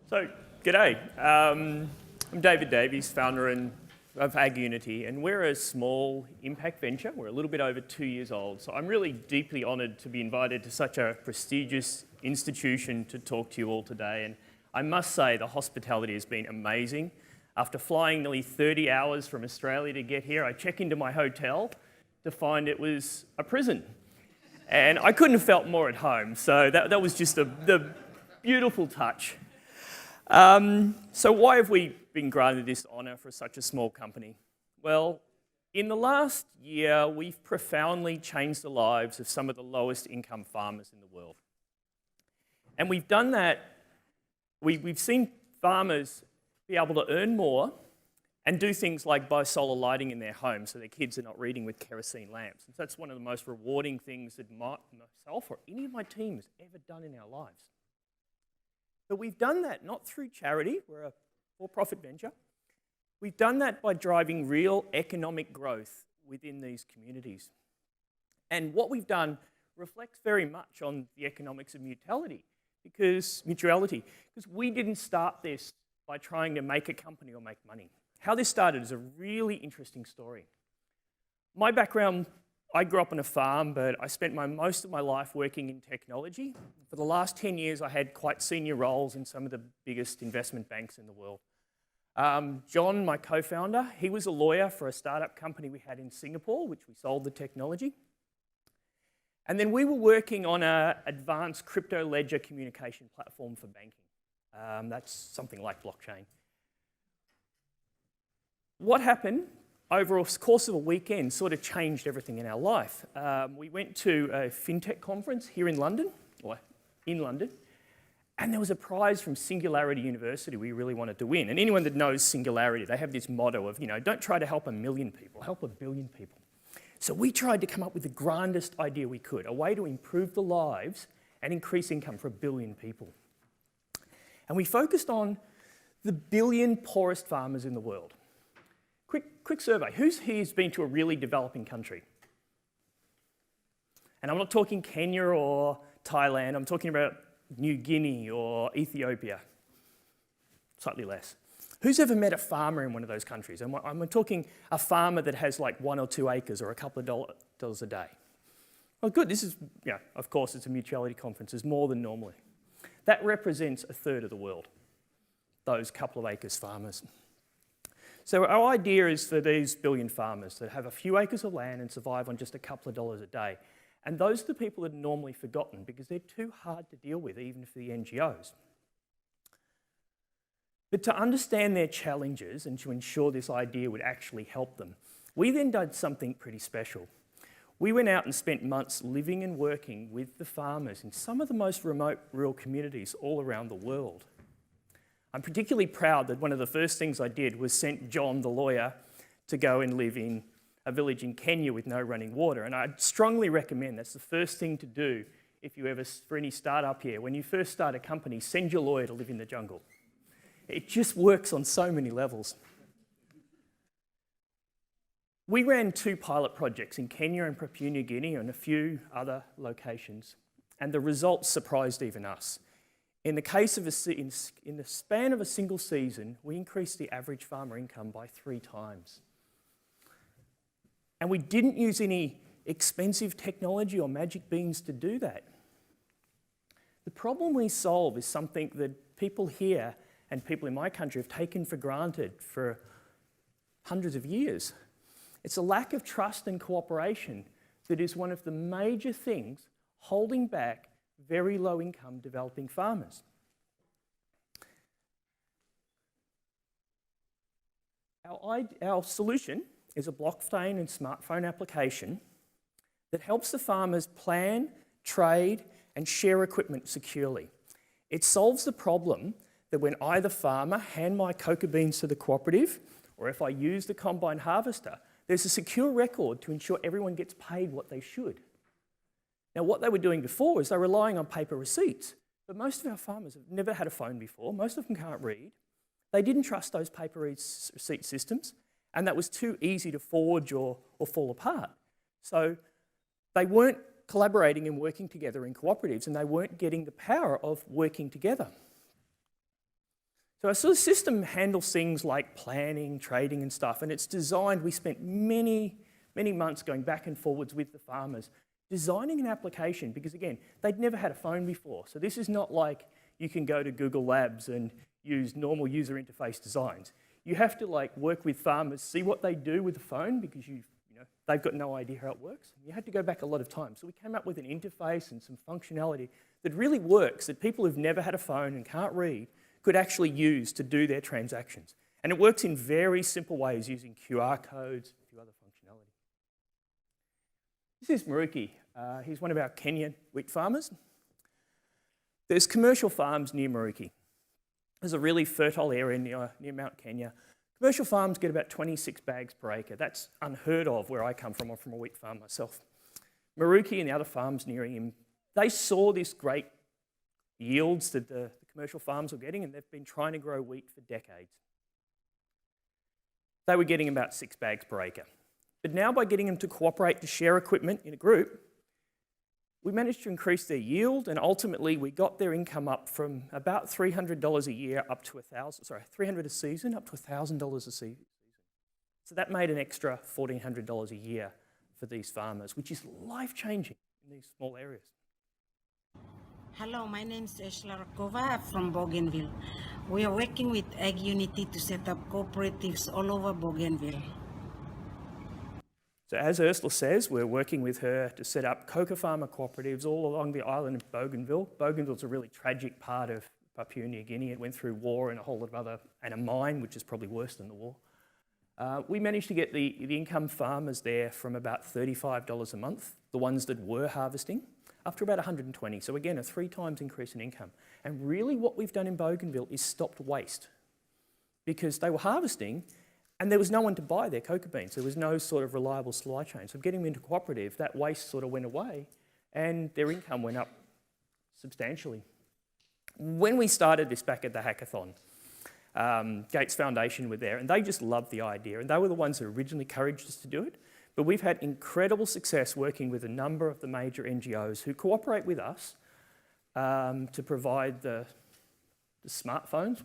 So, g'day. I'm Davies, founder of AgUnity, and we're a small impact venture. We're a little bit over 2 years old, so I'm really deeply honoured to be invited to such a prestigious institution to talk to you all today. And I must say the hospitality has been amazing. After flying nearly 30 hours from Australia to get here, I check into my hotel to find it was a prison. And I couldn't have felt more at home, so that was just the beautiful touch. So why have we been granted this honour for such a small company? Well, in the last year, we've profoundly changed the lives of some of the lowest income farmers in the world. And we've done that, we've seen farmers be able to earn more and do things like buy solar lighting in their home so their kids are not reading with kerosene lamps. And so that's one of the most rewarding things that myself or any of my team has ever done in our lives. But we've done that not through charity, we're a for-profit venture. We've done that by driving real economic growth within these communities. And what we've done reflects very much on the economics of Mutuality, because we didn't start this by trying to make a company or make money. How this started is a really interesting story. My background, I grew up on a farm, but I spent most of my life working in technology. For the last 10 years, I had quite senior roles in some of the biggest investment banks in the world. John, my co-founder, he was a lawyer for a startup company we had in Singapore, which we sold the technology. And then we were working on an advanced crypto ledger communication platform for banking. That's something like blockchain. What happened over the course of a weekend sort of changed everything in our life. We went to a fintech conference here in London, and there was a prize from Singularity University we really wanted to win. And anyone that knows Singularity, they have this motto of, don't try to help 1 million people, help 1 billion people. So we tried to come up with the grandest idea we could, a way to improve the lives and increase income for 1 billion people. And we focused on the 1 billion poorest farmers in the world. Quick survey. Who's here's been to a really developing country? And I'm not talking Kenya or Thailand. I'm talking about New Guinea or Ethiopia. Slightly less. Who's ever met a farmer in one of those countries? I'm talking a farmer that has like 1 or 2 acres or a couple of dollars a day. Well, good. This is, of course, it's a Mutuality conference. It's more than normally. That represents 1/3 of the world, those couple of acres farmers. So our idea is for these 1 billion farmers that have a few acres of land and survive on just a couple of dollars a day. And those are the people that are normally forgotten because they're too hard to deal with, even for the NGOs. But to understand their challenges and to ensure this idea would actually help them, we then did something pretty special. We went out and spent months living and working with the farmers in some of the most remote rural communities all around the world. I'm particularly proud that one of the first things I did was sent John, the lawyer, to go and live in a village in Kenya with no running water. And I'd strongly recommend that's the first thing to do if you ever, for any startup here, when you first start a company, send your lawyer to live in the jungle. It just works on so many levels. We ran 2 pilot projects in Kenya and Papua New Guinea and a few other locations, and the results surprised even us. In the case of in the span of a single season, we increased the average farmer income by 3 times. And we didn't use any expensive technology or magic beans to do that. The problem we solve is something that people here and people in my country have taken for granted for hundreds of years. It's a lack of trust and cooperation that is one of the major things holding back very low-income developing farmers. Our solution is a blockchain and smartphone application that helps the farmers plan, trade, and share equipment securely. It solves the problem that when I, the farmer, hand my cocoa beans to the cooperative, or if I use the combine harvester, there's a secure record to ensure everyone gets paid what they should. Now, what they were doing before is they were relying on paper receipts. But most of our farmers have never had a phone before. Most of them can't read. They didn't trust those paper receipt systems, and that was too easy to forge or fall apart. So they weren't collaborating and working together in cooperatives, and they weren't getting the power of working together. So our sort of system handles things like planning, trading and stuff, and it's designed, we spent many months going back and forwards with the farmers, designing an application because, again, they'd never had a phone before. So this is not like you can go to Google Labs and use normal user interface designs. You have to work with farmers, see what they do with the phone because they've got no idea how it works. You had to go back a lot of time. So we came up with an interface and some functionality that really works, that people who've never had a phone and can't read could actually use to do their transactions. And it works in very simple ways using QR codes and a few other functionality. This is Maruki. He's one of our Kenyan wheat farmers. There's commercial farms near Maruki. There's a really fertile area near Mount Kenya. Commercial farms get about 26 bags per acre. That's unheard of where I come from. I'm from a wheat farm myself. Maruki and the other farms near him, they saw this great yields that the commercial farms were getting, and they've been trying to grow wheat for decades. They were getting about 6 bags per acre. But now by getting them to cooperate to share equipment in a group, we managed to increase their yield, and ultimately we got their income up from about $300 a year up to $300 a season up to $1,000 a season. So that made an extra $1,400 a year for these farmers, which is life-changing in these small areas. Hello, my name is Eshla Rakova from Bougainville. We are working with AgUnity to set up cooperatives all over Bougainville. So as Ursula says, we're working with her to set up cocoa farmer cooperatives all along the island of Bougainville. Bougainville's a really tragic part of Papua New Guinea. It went through war and a whole lot of other, and a mine, which is probably worse than the war. We managed to get the income farmers there from about $35 a month, the ones that were harvesting, up to about $120. So again, a 3 times increase in income. And really what we've done in Bougainville is stopped waste, because they were harvesting and there was no one to buy their cocoa beans. There was no sort of reliable supply chain. So getting them into cooperative, that waste sort of went away and their income went up substantially. When we started this back at the hackathon, Gates Foundation were there and they just loved the idea, and they were the ones who originally encouraged us to do it. But we've had incredible success working with a number of the major NGOs who cooperate with us to provide the smartphones.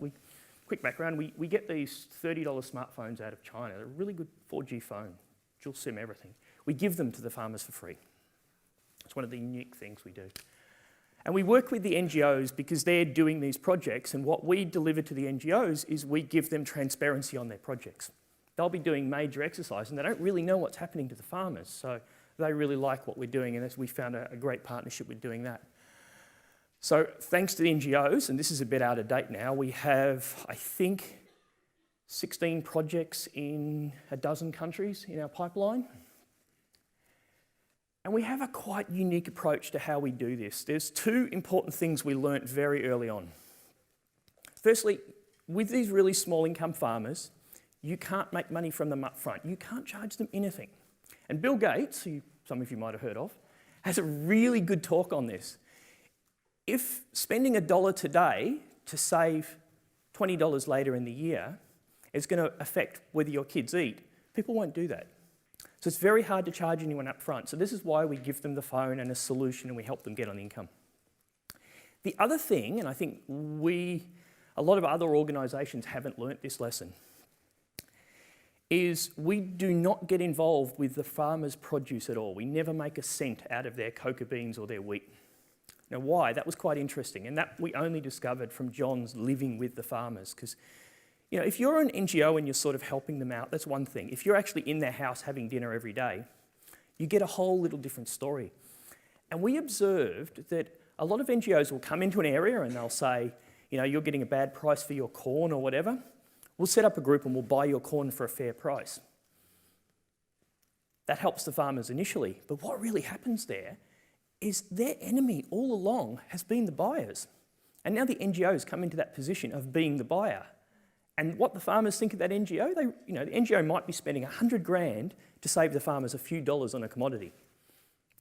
Quick background, we get these $30 smartphones out of China. They're a really good 4G phone, dual SIM, everything. We give them to the farmers for free. It's one of the unique things we do. And we work with the NGOs because they're doing these projects, and what we deliver to the NGOs is we give them transparency on their projects. They'll be doing major exercise and they don't really know what's happening to the farmers, so they really like what we're doing, and we found a great partnership with doing that. So thanks to the NGOs, and this is a bit out of date now, we have, I think, 16 projects in a dozen countries in our pipeline. And we have a quite unique approach to how we do this. There's 2 important things we learnt very early on. Firstly, with these really small income farmers, you can't make money from them up front. You can't charge them anything. And Bill Gates, who some of you might have heard of, has a really good talk on this. If spending $1 today to save $20 later in the year is going to affect whether your kids eat, people won't do that. So it's very hard to charge anyone up front. So this is why we give them the phone and a solution and we help them get on income. The other thing, and I think a lot of other organisations haven't learnt this lesson, is we do not get involved with the farmer's produce at all. We never make a cent out of their cocoa beans or their wheat. Now why? That was quite interesting, and that we only discovered from John's living with the farmers, because if you're an NGO and you're sort of helping them out, that's one thing. If you're actually in their house having dinner every day, you get a whole little different story. And we observed that a lot of NGOs will come into an area and they'll say, you're getting a bad price for your corn or whatever. We'll set up a group and we'll buy your corn for a fair price. That helps the farmers initially, but what really happens there is their enemy all along has been the buyers. And now the NGOs come into that position of being the buyer. And what the farmers think of that NGO, the NGO might be spending 100 grand to save the farmers a few dollars on a commodity.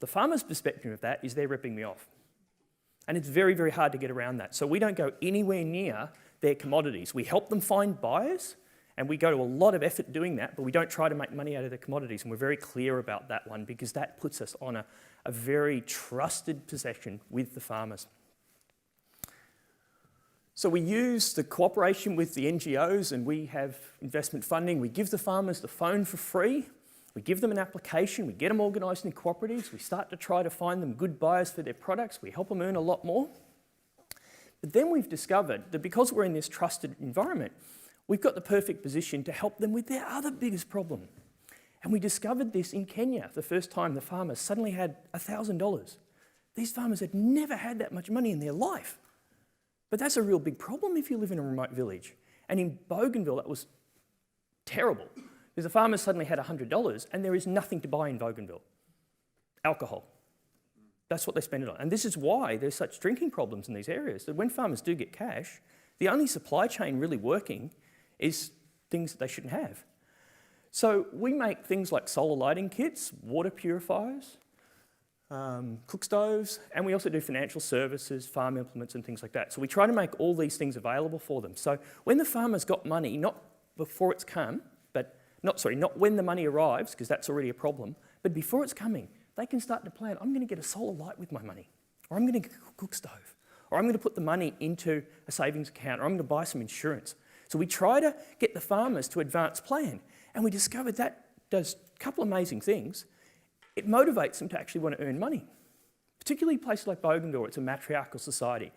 The farmer's perspective of that is they're ripping me off. And it's very, very hard to get around that. So we don't go anywhere near their commodities. We help them find buyers, and we go to a lot of effort doing that, but we don't try to make money out of their commodities. And we're very clear about that one because that puts us on a very trusted position with the farmers. So we use the cooperation with the NGOs, and we have investment funding. We give the farmers the phone for free. We give them an application. We get them organised in cooperatives. We start to try to find them good buyers for their products. We help them earn a lot more. But then we've discovered that because we're in this trusted environment, we've got the perfect position to help them with their other biggest problem. And we discovered this in Kenya the first time the farmers suddenly had $1,000. These farmers had never had that much money in their life. But that's a real big problem if you live in a remote village. And in Bougainville, that was terrible, because the farmers suddenly had $100 and there is nothing to buy in Bougainville. Alcohol. That's what they spend it on. And this is why there's such drinking problems in these areas, that when farmers do get cash, the only supply chain really working is things that they shouldn't have. So we make things like solar lighting kits, water purifiers, cook stoves, and we also do financial services, farm implements and things like that. So we try to make all these things available for them. So when the farmer's got money, not before it's come, not when the money arrives, because that's already a problem, but before it's coming, they can start to plan, I'm going to get a solar light with my money, or I'm going to get a cook stove, or I'm going to put the money into a savings account, or I'm going to buy some insurance. So we try to get the farmers to advance plan, and we discovered that does a couple of amazing things. It motivates them to actually want to earn money, particularly places like Bougainville, where it's a matriarchal society.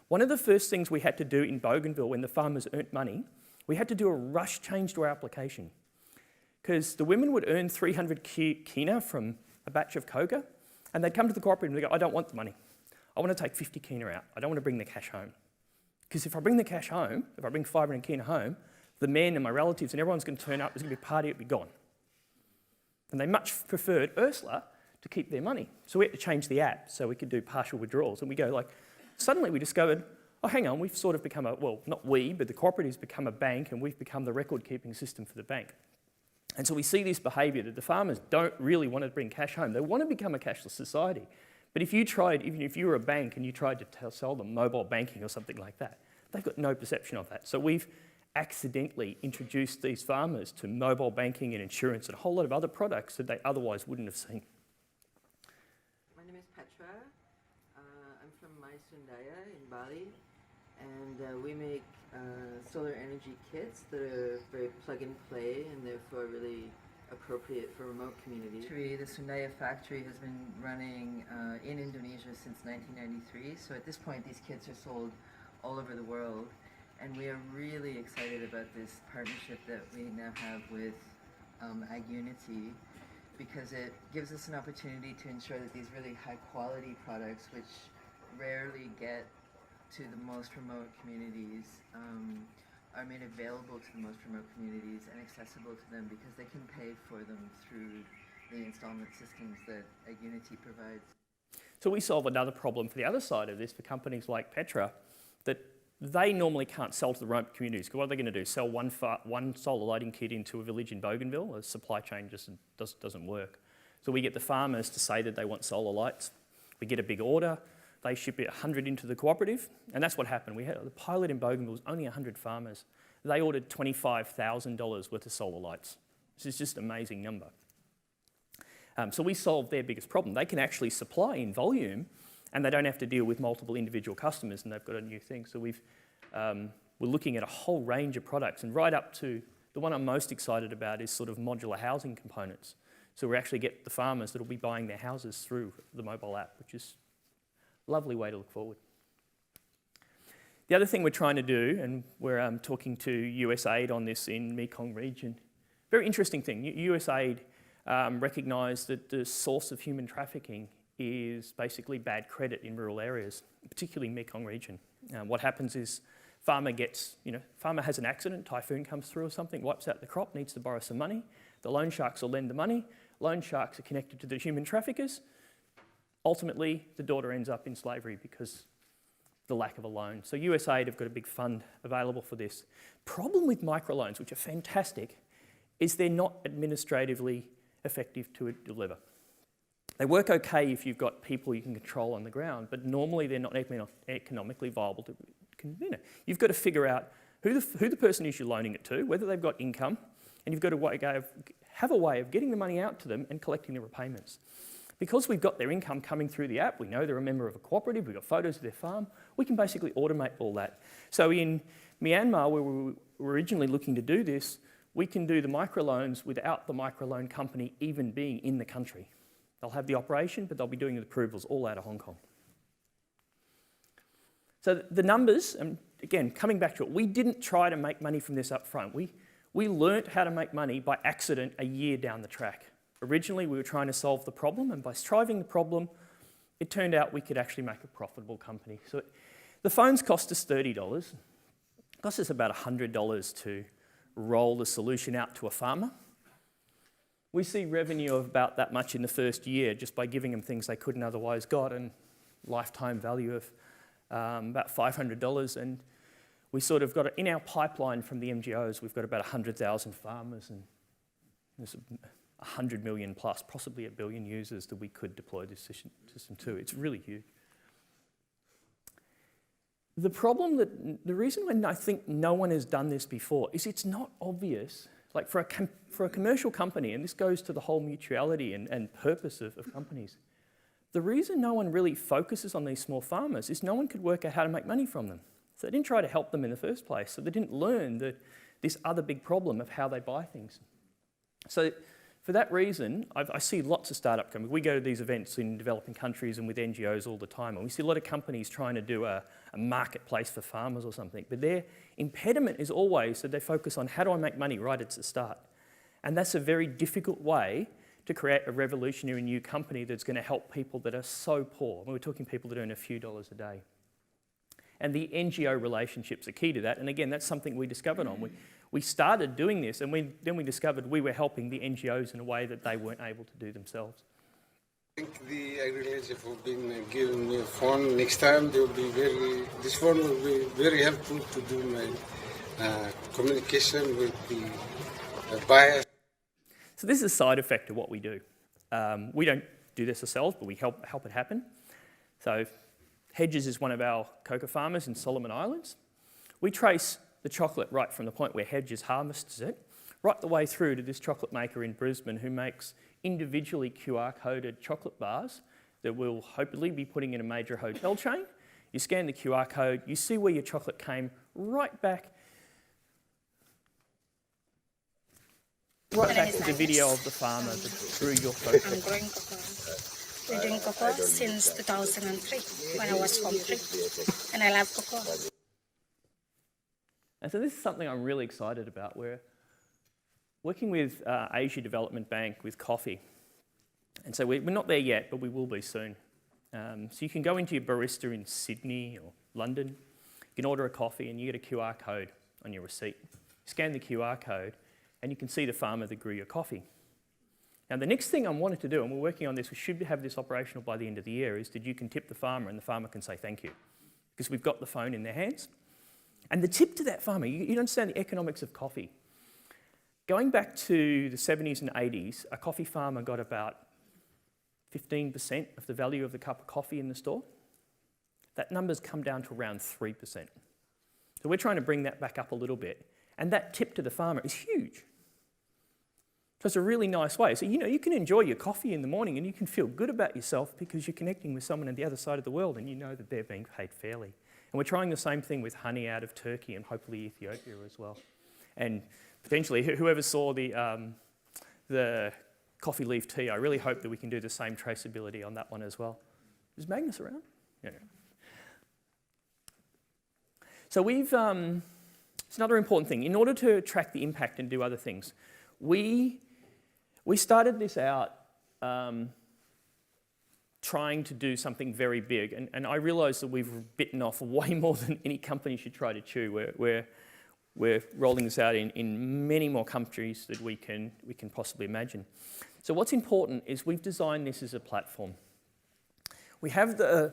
One of the first things we had to do in Bougainville when the farmers earned money, we had to do a rush change to our application, because the women would earn 300 kina from a batch of coca, and they'd come to the cooperative and they'd go, I don't want the money. I want to take 50 kina out. I don't want to bring the cash home. Because if I bring the cash home, if I bring 500 kina home, the men and my relatives and everyone's going to turn up, there's going to be a party, it'll be gone. And they much preferred Ursula to keep their money. So we had to change the app so we could do partial withdrawals. And we go like, suddenly we discovered, oh, hang on, we've sort of become a, well, not we, but the cooperative's become a bank, and we've become the record-keeping system for the bank. And so we see this behaviour that the farmers don't really want to bring cash home. They want to become a cashless society. But if you tried, even if you were a bank and you tried to sell them mobile banking or something like that, they've got no perception of that. So we've accidentally introduced these farmers to mobile banking and insurance and a whole lot of other products that they otherwise wouldn't have seen. My name is Petra. I'm from Sundaya in Bali, and we make solar energy kits that are very plug and play and therefore really appropriate for remote communities. The Sundaya factory has been running in Indonesia since 1993, so at this point these kits are sold all over the world, and we are really excited about this partnership that we now have with AgUnity, because it gives us an opportunity to ensure that these really high quality products, which rarely get to the most remote communities, are made available to the most remote communities and accessible to them, because they can pay for them through the installment systems that AgUnity provides. So we solve another problem for the other side of this for companies like Petra, that they normally can't sell to the remote communities, because what are they going to do? Sell one solar lighting kit into a village in Bougainville? The supply chain just doesn't work. So we get the farmers to say that they want solar lights. We get a big order. They ship 100 into the cooperative, and that's what happened. We had the pilot in Bougainville was only 100 farmers. They ordered $25,000 worth of solar lights. This is just an amazing number. So we solved their biggest problem. They can actually supply in volume, and they don't have to deal with multiple individual customers, and they've got a new thing. So we're looking at a whole range of products, and right up to the one I'm most excited about is sort of modular housing components. So we actually get the farmers that will be buying their houses through the mobile app, which is lovely way to look forward. The other thing we're trying to do, and we're talking to USAID on this in Mekong region, very interesting thing. USAID recognised that the source of human trafficking is basically bad credit in rural areas, particularly Mekong region. What happens is farmer has an accident, typhoon comes through or something, wipes out the crop, needs to borrow some money. The loan sharks will lend the money. Loan sharks are connected to the human traffickers. Ultimately, the daughter ends up in slavery because the lack of a loan. So USAID have got a big fund available for this. Problem with microloans, which are fantastic, is they're not administratively effective to deliver. They work okay if you've got people you can control on the ground, but normally they're not economically viable to. You've got to figure out who the person is you're loaning it to, whether they've got income, and you've got to have a way of getting the money out to them and collecting the repayments. Because we've got their income coming through the app, we know they're a member of a cooperative, we've got photos of their farm, we can basically automate all that. So in Myanmar, where we were originally looking to do this, we can do the microloans without the microloan company even being in the country. They'll have the operation, but they'll be doing the approvals all out of Hong Kong. So the numbers, and again, coming back to it, we didn't try to make money from this up front. We learnt how to make money by accident a year down the track. Originally, we were trying to solve the problem, and by solving the problem, it turned out we could actually make a profitable company. So the phones cost us $30. It cost us about $100 to roll the solution out to a farmer. We see revenue of about that much in the first year just by giving them things they couldn't otherwise got, and lifetime value of about $500. And we sort of got it in our pipeline from the MGOs. We've got about 100,000 farmers, and there's 100 million plus, possibly 1 billion users that we could deploy this system to. It's really huge. The reason why I think no one has done this before is it's not obvious. Like for a commercial company, and this goes to the whole mutuality and purpose of companies, the reason no one really focuses on these small farmers is no one could work out how to make money from them. So they didn't try to help them in the first place. So they didn't learn this other big problem of how they buy things. So for that reason, I see lots of startup companies. We go to these events in developing countries and with NGOs all the time, and we see a lot of companies trying to do a marketplace for farmers or something. But their impediment is always that they focus on how do I make money right at the start. And that's a very difficult way to create a revolutionary new company that's going to help people that are so poor. We're talking people that earn a few dollars a day. And the NGO relationships are key to that. And again, that's something we discovered on. We started doing this, and then we discovered we were helping the NGOs in a way that they weren't able to do themselves. I think the agriculture have been given me a phone. Next time this phone will be very helpful to do my communication with the buyers. So this is a side effect of what we do. We don't do this ourselves, but we help it happen. So Hedges is one of our cocoa farmers in Solomon Islands. We trace the chocolate right from the point where Hedges harvests it, right the way through to this chocolate maker in Brisbane who makes individually QR-coded chocolate bars that we'll hopefully be putting in a major hotel chain. You scan the QR code, you see where your chocolate came right back to the video of the farmer that grew your cocoa. I'm growing cocoa. We're doing cocoa since 2003 when I was home free, and I love cocoa. And so this is something I'm really excited about. We're working with Asia Development Bank with coffee. And so we're not there yet, but we will be soon. So you can go into your barista in Sydney or London, you can order a coffee and you get a QR code on your receipt. You scan the QR code and you can see the farmer that grew your coffee. Now the next thing I wanted to do, and we're working on this, we should have this operational by the end of the year, is that you can tip the farmer and the farmer can say thank you. Because we've got the phone in their hands. And the tip to that farmer, you understand the economics of coffee. Going back to the 70s and 80s, a coffee farmer got about 15% of the value of the cup of coffee in the store. That number's come down to around 3%. So we're trying to bring that back up a little bit. And that tip to the farmer is huge. So it's a really nice way. So, you can enjoy your coffee in the morning and you can feel good about yourself because you're connecting with someone on the other side of the world and you know that they're being paid fairly. And we're trying the same thing with honey out of Turkey and hopefully Ethiopia as well. And potentially, whoever saw the coffee leaf tea, I really hope that we can do the same traceability on that one as well. Is Magnus around? Yeah. So it's another important thing. In order to track the impact and do other things, we started this out trying to do something very big, and I realise that we've bitten off way more than any company should try to chew. We're rolling this out in many more countries that we can possibly imagine. So what's important is we've designed this as a platform. We have the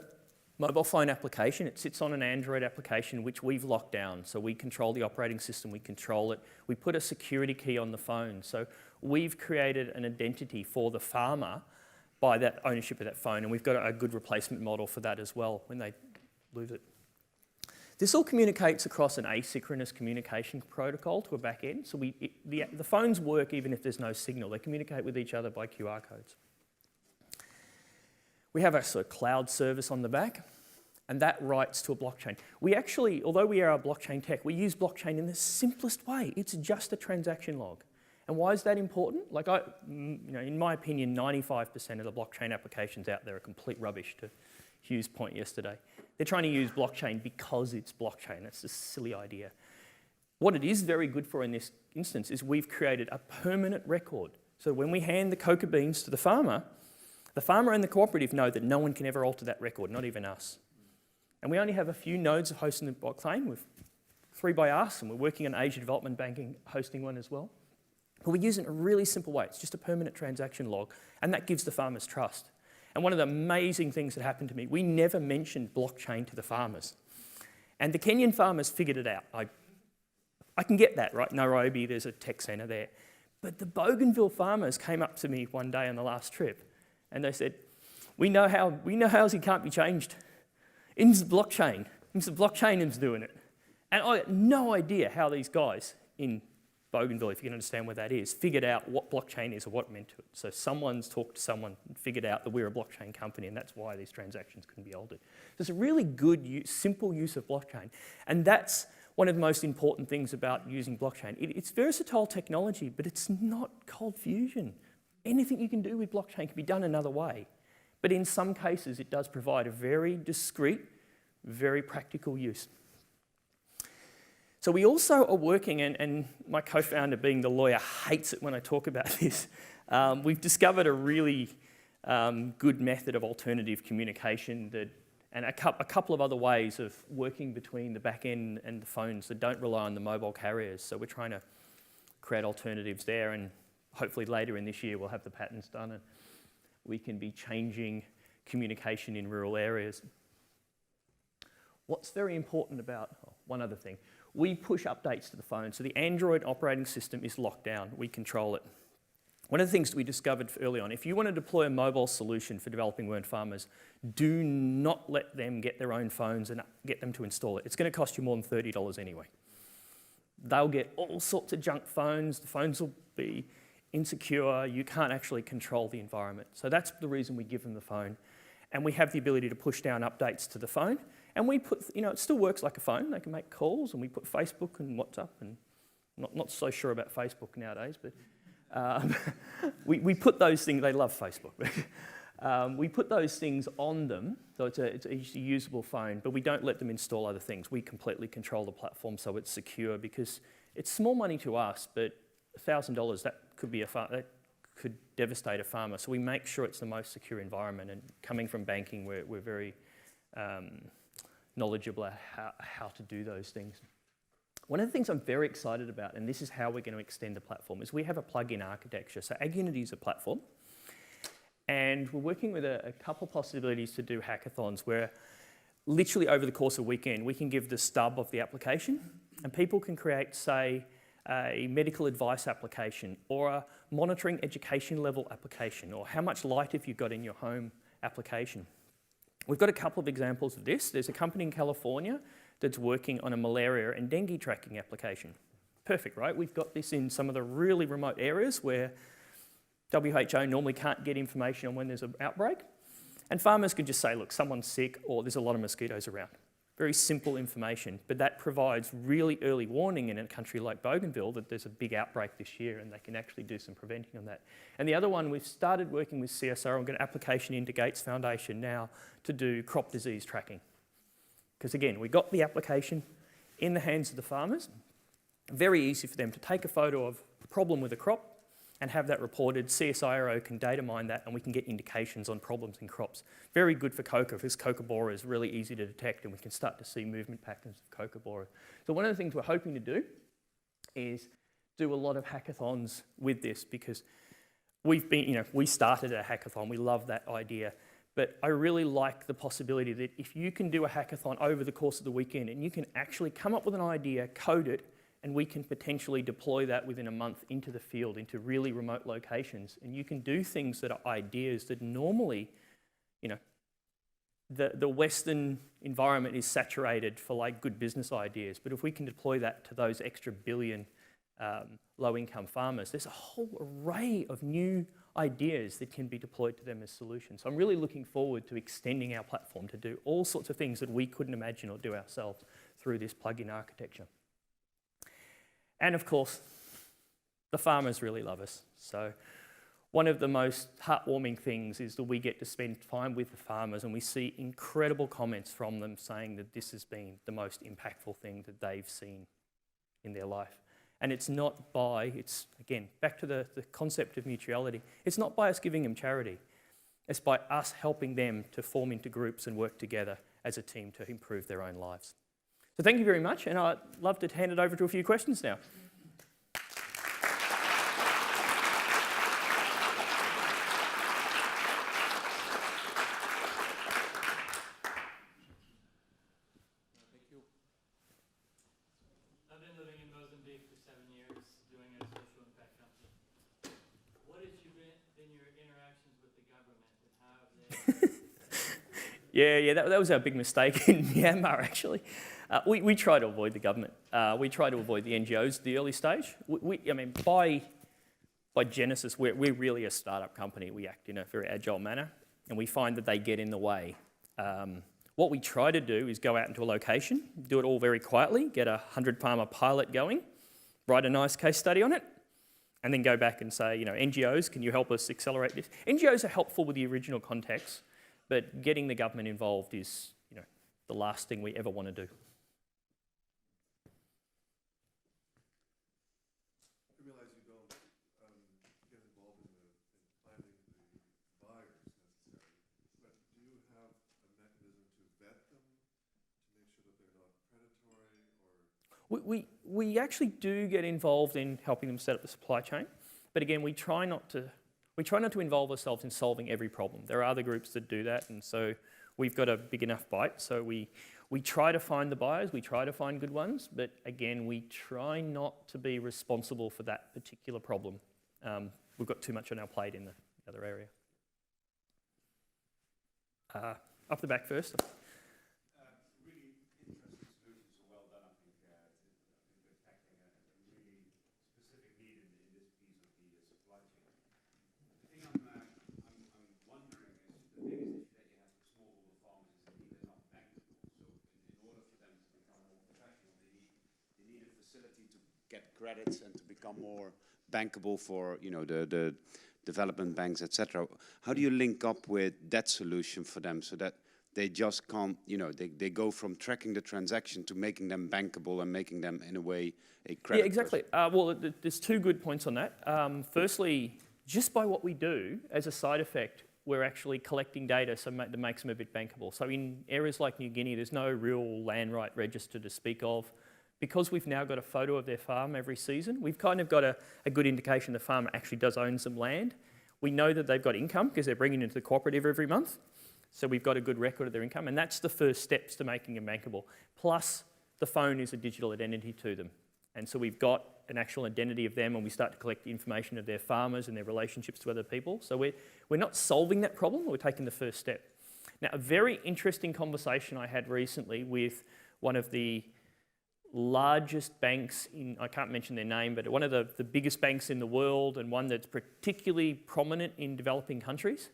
mobile phone application. It sits on an Android application which we've locked down. So we control the operating system, we control it. We put a security key on the phone. So we've created an identity for the farmer by that ownership of that phone, and we've got a good replacement model for that as well when they lose it. This all communicates across an asynchronous communication protocol to a back end. So the phones work even if there's no signal. They communicate with each other by QR codes. We have a sort of cloud service on the back, and that writes to a blockchain. We actually, although we are a blockchain tech, we use blockchain in the simplest way. It's just a transaction log. And why is that important? Like in my opinion, 95% of the blockchain applications out there are complete rubbish, to Hugh's point yesterday. They're trying to use blockchain because it's blockchain. That's a silly idea. What it is very good for in this instance is we've created a permanent record. So when we hand the cocoa beans to the farmer and the cooperative know that no one can ever alter that record, not even us. And we only have a few nodes of hosting the blockchain, with 3 by us, and we're working on Asia Development Banking hosting one as well. But we use it in a really simple way. It's just a permanent transaction log, and that gives the farmers trust. And one of the amazing things that happened to me, we never mentioned blockchain to the farmers. And the Kenyan farmers figured it out. I can get that, right? Nairobi, there's a tech centre there. But the Bougainville farmers came up to me one day on the last trip, and they said, we know how Aussie can't be changed. It's blockchain. It's the blockchain that's doing it. And I had no idea how these guys in Bougainville, if you can understand where that is, figured out what blockchain is or what it meant to it. So someone's talked to someone and figured out that we're a blockchain company, and that's why these transactions couldn't be altered. So it's a really good, simple use of blockchain. And that's one of the most important things about using blockchain. It's versatile technology, but it's not cold fusion. Anything you can do with blockchain can be done another way. But in some cases, it does provide a very discrete, very practical use. So we also are working, and my co-founder, being the lawyer, hates it when I talk about this. We've discovered a really good method of alternative communication and a couple of other ways of working between the back end and the phones that don't rely on the mobile carriers. So we're trying to create alternatives there, and hopefully later in this year we'll have the patents done and we can be changing communication in rural areas. What's very important about, one other thing, we push updates to the phone. So the Android operating system is locked down. We control it. One of the things that we discovered early on, if you want to deploy a mobile solution for developing world farmers, do not let them get their own phones and get them to install it. It's going to cost you more than $30 anyway. They'll get all sorts of junk phones. The phones will be insecure. You can't actually control the environment. So that's the reason we give them the phone. And we have the ability to push down updates to the phone. And we put, it still works like a phone. They can make calls, and we put Facebook and WhatsApp, and not so sure about Facebook nowadays, but we put those things, they love Facebook. We put those things on them, so it's a usable phone, but we don't let them install other things. We completely control the platform so it's secure, because it's small money to us, but $1,000, that could devastate a farmer. So we make sure it's the most secure environment, and coming from banking, we're very knowledgeable about how to do those things. One of the things I'm very excited about, and this is how we're going to extend the platform, is we have a plug-in architecture. So AgUnity is a platform, and we're working with a couple possibilities to do hackathons where literally over the course of a weekend, we can give the stub of the application, and people can create, say, a medical advice application, or a monitoring education level application, or how much light have you got in your home application. We've got a couple of examples of this. There's a company in California that's working on a malaria and dengue tracking application. Perfect, right? We've got this in some of the really remote areas where WHO normally can't get information on when there's an outbreak. And farmers can just say, look, someone's sick, or there's a lot of mosquitoes around. Very simple information, but that provides really early warning in a country like Bougainville that there's a big outbreak this year, and they can actually do some preventing on that. And the other one, we've started working with CSR. We've got an application into Gates Foundation now to do crop disease tracking. Because again, we got the application in the hands of the farmers. Very easy for them to take a photo of a problem with a crop and have that reported. CSIRO can data mine that, and we can get indications on problems in crops. Very good for cocoa, because cocoa borer is really easy to detect, and we can start to see movement patterns of cocoa borer. So one of the things we're hoping to do is do a lot of hackathons with this, because we started a hackathon. We love that idea. But I really like the possibility that if you can do a hackathon over the course of the weekend, and you can actually come up with an idea, code it, and we can potentially deploy that within a month into the field, into really remote locations. And you can do things that are ideas that normally, the Western environment is saturated for like good business ideas. But if we can deploy that to those extra billion low-income farmers, there's a whole array of new ideas that can be deployed to them as solutions. So I'm really looking forward to extending our platform to do all sorts of things that we couldn't imagine or do ourselves through this plugin architecture. And of course, the farmers really love us. So one of the most heartwarming things is that we get to spend time with the farmers and we see incredible comments from them saying that this has been the most impactful thing that they've seen in their life. And it's not by, it's again, back to the concept of mutuality, it's not by us giving them charity, it's by us helping them to form into groups and work together as a team to improve their own lives. So thank you very much, and I'd love to hand it over to a few questions now. Yeah, that was our big mistake in Myanmar, actually. We try to avoid the government. We try to avoid the NGOs at the early stage. I mean, by genesis, we're really a startup company. We act in a very agile manner, and we find that they get in the way. What we try to do is go out into a location, do it all very quietly, get a 100-farmer pilot going, write a nice case study on it, and then go back and say, NGOs, can you help us accelerate this? NGOs are helpful with the original context, but getting the government involved is, the last thing we ever want to do. I realize you don't get involved in finding the buyers necessarily, but do you have a mechanism to vet them to make sure that they're not predatory or? We actually do get involved in helping them set up the supply chain, but again, we try not to involve ourselves in solving every problem. There are other groups that do that, and so we've got a big enough bite. So we try to find the buyers, we try to find good ones, but again, we try not to be responsible for that particular problem. We've got too much on our plate in the other area. Up the back first. Really interesting solutions, so well done. I think they're tackling a really specific need in this piece of the supply chain. The thing I'm wondering is the biggest issue that you have with smallholder farmers is indeed they're not bankable. So in order for them to become more professional, they need a facility to get credits and to become more bankable for the development banks, etc. How do you link up with that solution for them so that they just can't, they go from tracking the transaction to making them bankable and making them, in a way, a credit? Yeah, exactly. Well, there's two good points on that. Firstly, just by what we do, as a side effect, we're actually collecting data that makes them a bit bankable. So in areas like New Guinea, there's no real land right register to speak of. Because we've now got a photo of their farm every season, we've kind of got a good indication the farmer actually does own some land. We know that they've got income because they're bringing it into the cooperative every month. So we've got a good record of their income, and that's the first steps to making them bankable. Plus, the phone is a digital identity to them. And so we've got an actual identity of them, and we start to collect the information of their farmers and their relationships to other people. So we're not solving that problem, we're taking the first step. Now, a very interesting conversation I had recently with one of the largest banks I can't mention their name, but one of the biggest banks in the world, and one that's particularly prominent in developing countries.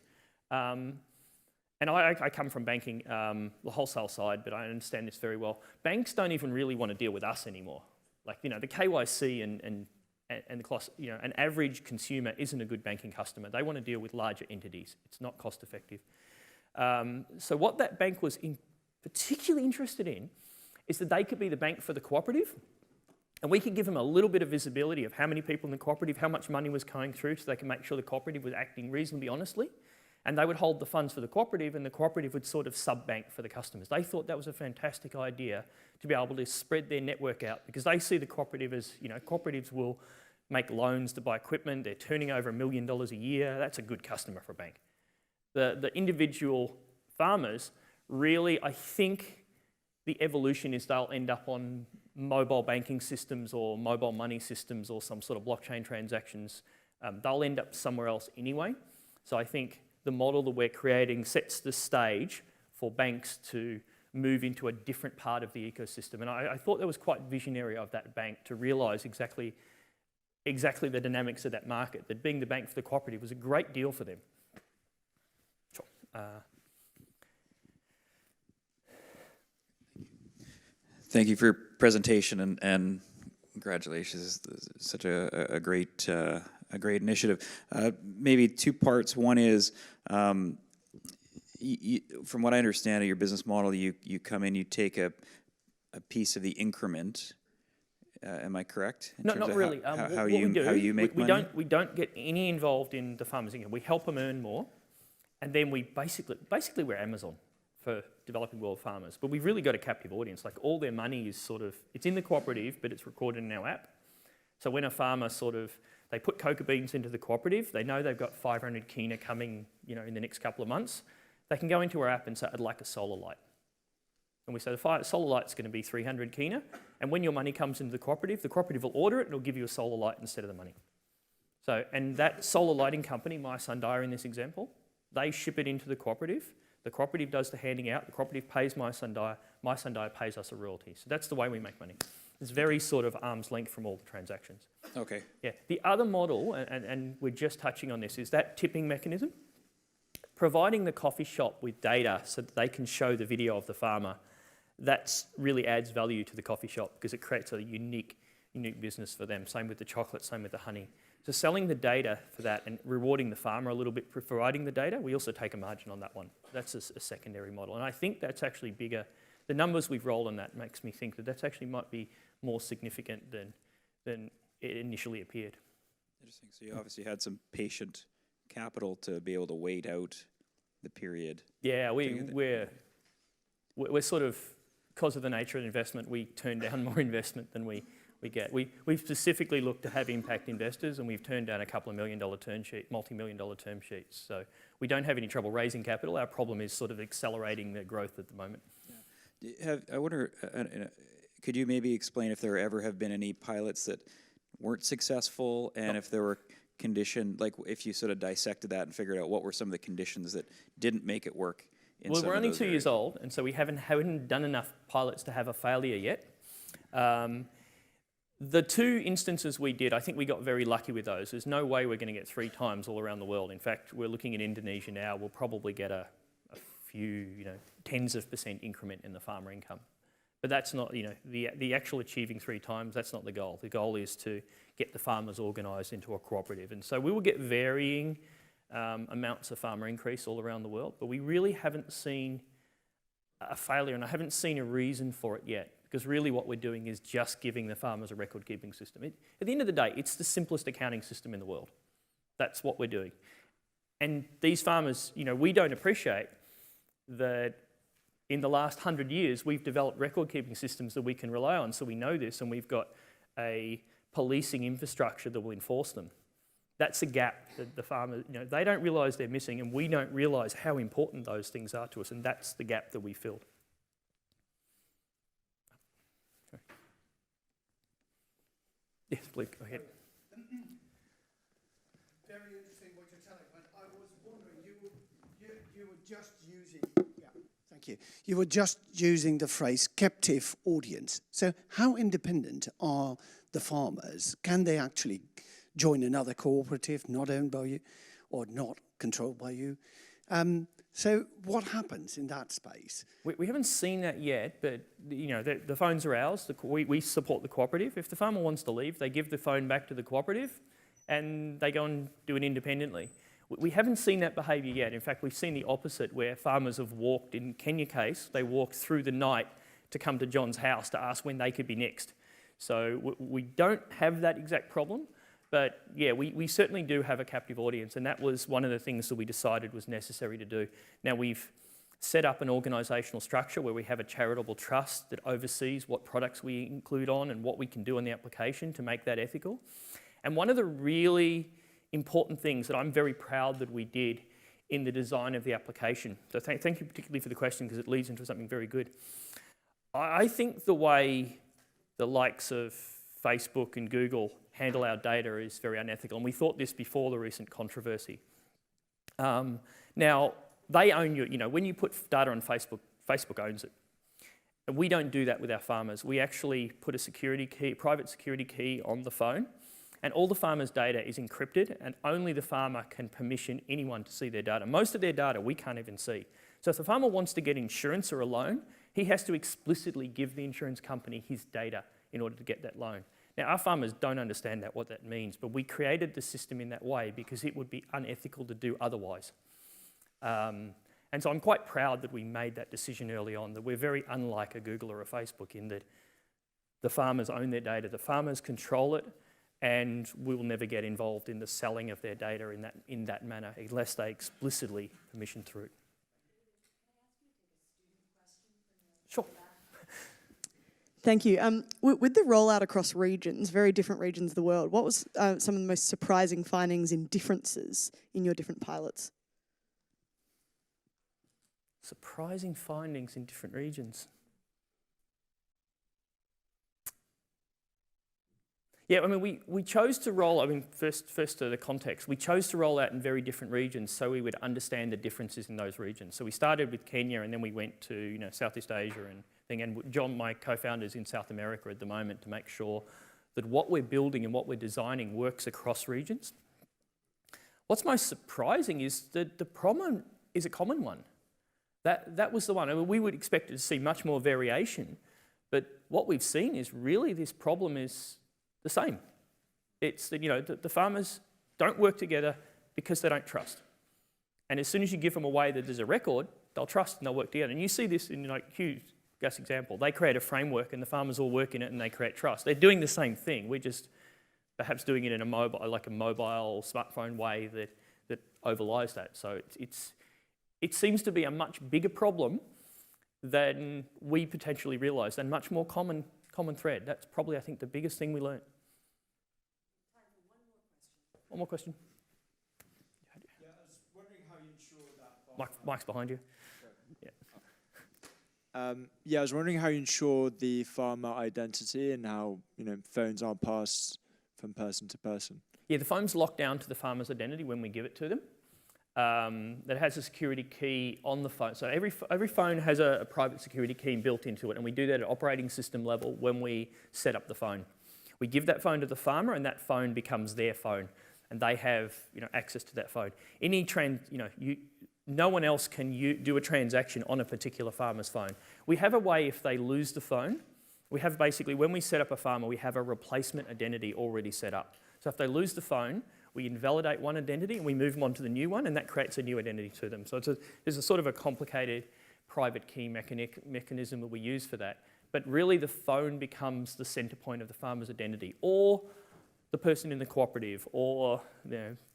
And I come from banking, the wholesale side, but I understand this very well. Banks don't even really want to deal with us anymore. Like, the KYC and the cost, an average consumer isn't a good banking customer. They want to deal with larger entities. It's not cost effective. So what that bank was particularly interested in is that they could be the bank for the cooperative, and we could give them a little bit of visibility of how many people in the cooperative, how much money was going through, so they can make sure the cooperative was acting reasonably honestly, and they would hold the funds for the cooperative, and the cooperative would sort of sub-bank for the customers. They thought that was a fantastic idea to be able to spread their network out, because they see the cooperative as, cooperatives will make loans to buy equipment, they're turning over $1 million a year, that's a good customer for a bank. The individual farmers really, I think, the evolution is they'll end up on mobile banking systems or mobile money systems or some sort of blockchain transactions. They'll end up somewhere else anyway. So I think the model that we're creating sets the stage for banks to move into a different part of the ecosystem. And I thought that was quite visionary of that bank to realise exactly exactly the dynamics of that market, that being the bank for the cooperative was a great deal for them. Sure. Thank you for your presentation and congratulations. This is such a great initiative. Maybe two parts. One is, from what I understand of your business model, you come in, you take a piece of the increment. Am I correct? No, not really. How you make money? We don't get any involved in the farmers' income. We help them earn more, and then we basically we're Amazon for developing world farmers. But we've really got a captive audience. Like all their money is it's in the cooperative, but it's recorded in our app. So when a farmer they put cocoa beans into the cooperative, they know they've got 500 kina coming, in the next couple of months. They can go into our app and say, I'd like a solar light. And we say the solar light's going to be 300 kina, and when your money comes into the cooperative will order it and it'll give you a solar light instead of the money. So, and that solar lighting company, My Sundial in this example, they ship it into the cooperative does the handing out, the cooperative pays My Sundial pays us a royalty. So that's the way we make money. It's very sort of arm's length from all the transactions. Okay. Yeah. The other model, and we're just touching on this, is that tipping mechanism. Providing the coffee shop with data so that they can show the video of the farmer, that really adds value to the coffee shop because it creates a unique business for them. Same with the chocolate, same with the honey. So selling the data for that and rewarding the farmer a little bit for providing the data, we also take a margin on that one. That's a secondary model. And I think that's actually bigger. The numbers we've rolled on that makes me think that that's actually might be more significant than it initially appeared. Interesting. So you obviously had some patient capital to be able to wait out the period. Yeah, we're sort of, because of the nature of the investment, we turn down more investment than we get. We've specifically looked to have impact investors, and we've turned down a couple of multi-million-dollar term sheets. So we don't have any trouble raising capital. Our problem is sort of accelerating the growth at the moment. Yeah. I wonder, could you maybe explain if there ever have been any pilots that weren't successful, and if there were conditions, like if you sort of dissected that and figured out what were some of the conditions that didn't make it work? Well, we're only 2 years old, and so we haven't done enough pilots to have a failure yet. The two instances we did, I think we got very lucky with those. There's no way we're going to get 3 times all around the world. In fact, we're looking at Indonesia now. We'll probably get a few, tens of % increment in the farmer income. But that's not, the actual achieving 3 times, that's not the goal. The goal is to get the farmers organised into a cooperative. And so we will get varying amounts of farmer increase all around the world, but we really haven't seen a failure, and I haven't seen a reason for it yet, because really what we're doing is just giving the farmers a record-keeping system. At the end of the day, it's the simplest accounting system in the world. That's what we're doing. And these farmers, we don't appreciate that in the last 100 years, we've developed record-keeping systems that we can rely on, so we know this, and we've got a policing infrastructure that will enforce them. That's a gap that the farmers, they don't realise they're missing, and we don't realise how important those things are to us, and that's the gap that we filled. Sorry. Yes, please, go ahead. Very interesting what you're telling, but I was wondering, you were just using, thank you. You were just using the phrase captive audience. So how independent are the farmers? Can they actually join another cooperative not owned by you or not controlled by you? So what happens in that space? We haven't seen that yet, but the phones are ours. We support the cooperative. If the farmer wants to leave, they give the phone back to the cooperative and they go and do it independently. We haven't seen that behaviour yet. In fact, we've seen the opposite, where farmers have walked, in Kenya case, they walked through the night to come to John's house to ask when they could be next. So we don't have that exact problem. But yeah, we certainly do have a captive audience, and that was one of the things that we decided was necessary to do. Now we've set up an organisational structure where we have a charitable trust that oversees what products we include on and what we can do on the application to make that ethical. And one of the really important things that I'm very proud that we did in the design of the application, so thank you particularly for the question because it leads into something very good. I think the way the likes of Facebook and Google handle our data is very unethical, and we thought this before the recent controversy. Now, they own when you put data on Facebook, Facebook owns it. And we don't do that with our farmers. We actually put a security key, private security key on the phone, And all the farmer's data is encrypted, and only the farmer can permission anyone to see their data. Most of their data we can't even see. So if the farmer wants to get insurance or a loan, he has to explicitly give the insurance company his data in order to get that loan. Now, our farmers don't understand what that means, but we created the system in that way because it would be unethical to do otherwise. And so I'm quite proud that we made that decision early on, that we're very unlike a Google or a Facebook in that the farmers own their data, the farmers control it, and we will never get involved in the selling of their data in that manner unless they explicitly permission through it. Sure. Thank you. With the rollout across regions, very different regions of the world, what was some of the most surprising findings in differences in your different pilots? Surprising findings in different regions. Yeah, I mean, we chose to roll, I mean, first to the context, we chose to roll out in very different regions so we would understand the differences in those regions. So we started with Kenya and then we went to, Southeast Asia and thing. And John, my co-founder, is in South America at the moment to make sure that what we're building and what we're designing works across regions. What's most surprising is that the problem is a common one. That was the one. I mean, we would expect to see much more variation, but what we've seen is really this problem is the same. It's that, the farmers don't work together because they don't trust. And as soon as you give them away that there's a record, they'll trust and they'll work together. And you see this in Hugh's example. They create a framework and the farmers all work in it and they create trust. They're doing the same thing. We're just perhaps doing it in a mobile smartphone way that overlies that. So it seems to be a much bigger problem than we potentially realise, and much more common thread. That's probably, I think, the biggest thing we learned. One more question. Yeah, I was wondering how you ensure that... Mike's behind you. Yeah. I was wondering how you ensure the farmer identity and how, phones aren't passed from person to person. Yeah, the phone's locked down to the farmer's identity when we give it to them. That has a security key on the phone. So every phone has a private security key built into it, and we do that at operating system level when we set up the phone. We give that phone to the farmer, and that phone becomes their phone, and they have access to that phone. No one else can do a transaction on a particular farmer's phone. We have a way if they lose the phone. We have basically, when we set up a farmer, we have a replacement identity already set up. So if they lose the phone, we invalidate one identity and we move them on to the new one, and that creates a new identity to them. So there's a sort of a complicated private key mechanism that we use for that. But really the phone becomes the centre point of the farmer's identity, or the person in the cooperative, or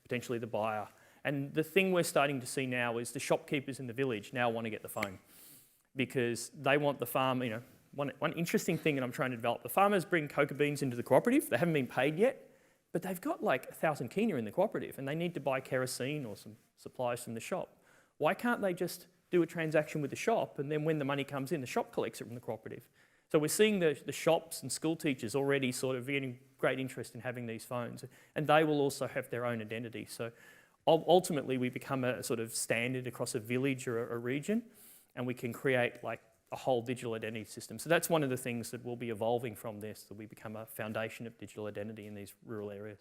potentially the buyer. And the thing we're starting to see now is the shopkeepers in the village now want to get the phone because they want the farm, one interesting thing that I'm trying to develop, the farmers bring cocoa beans into the cooperative, they haven't been paid yet, but they've got like 1,000 kina in the cooperative and they need to buy kerosene or some supplies from the shop. Why can't they just do a transaction with the shop, and then when the money comes in, the shop collects it from the cooperative? So we're seeing the shops and school teachers already sort of getting great interest in having these phones, and they will also have their own identity. So ultimately we become a sort of standard across a village or a region, and we can create like a whole digital identity system. So that's one of the things that will be evolving from this, that we become a foundation of digital identity in these rural areas.